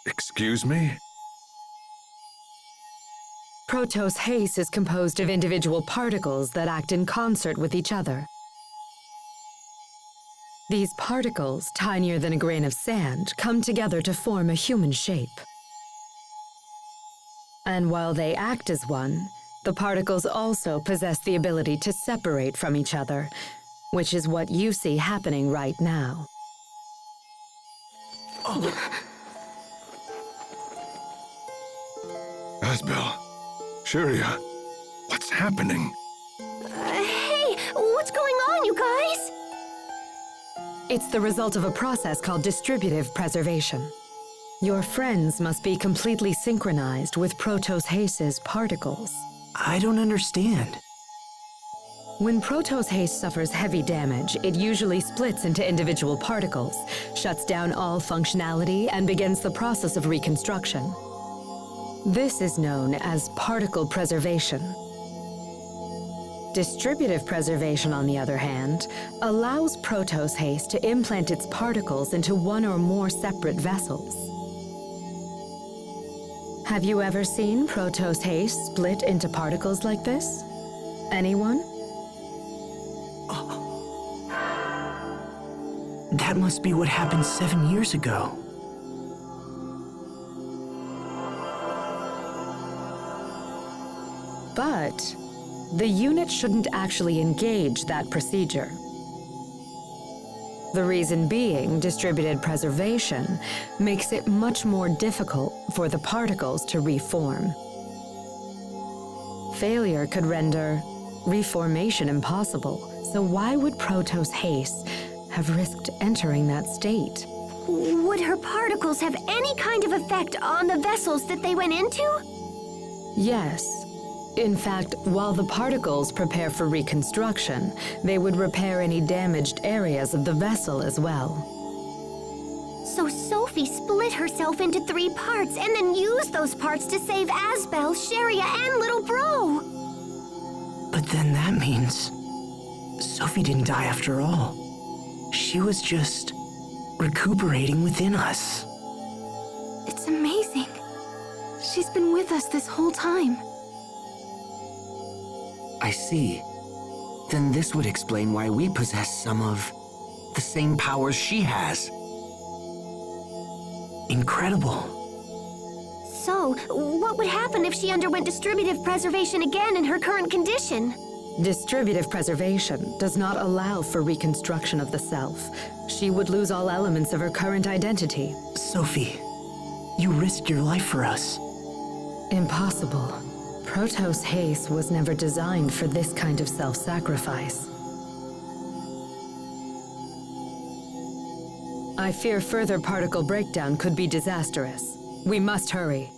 Excuse me? Protos Haste is composed of individual particles that act in concert with each other. These particles, tinier than a grain of sand, come together to form a human shape. And while they act as one, the particles also possess the ability to separate from each other, which is what you see happening right now. Asbel, Sharia, what's happening? Hey, what's going on, you guys? It's the result of a process called distributive preservation. Your friends must be completely synchronized with Protos Haste's particles. I don't understand. When Protos Haste suffers heavy damage, it usually splits into individual particles, shuts down all functionality, and begins the process of reconstruction. This is known as particle preservation. Distributive preservation, on the other hand, allows Protos Haste to implant its particles into one or more separate vessels. Have you ever seen Protos Haste split into particles like this? Anyone? That must be what happened 7 years ago. But the unit shouldn't actually engage that procedure. The reason being, distributed preservation makes it much more difficult for the particles to reform. Failure could render reformation impossible, so why would Protos Haste have risked entering that state? Would her particles have any kind of effect on the vessels that they went into? Yes. In fact, while the particles prepare for reconstruction, they would repair any damaged areas of the vessel as well. So Sophie split herself into 3 parts and then used those parts to save Asbel, Sharia, and little bro. But then that means Sophie didn't die after all. She was just recuperating within us. It's amazing. She's been with us this whole time. I see. Then this would explain why we possess some of the same powers she has. Incredible. So, what would happen if she underwent distributive preservation again in her current condition? Distributive preservation does not allow for reconstruction of the self. She would lose all elements of her current identity. Sophie, you risked your life for us. Impossible. Protos Haste was never designed for this kind of self-sacrifice. I fear further particle breakdown could be disastrous. We must hurry.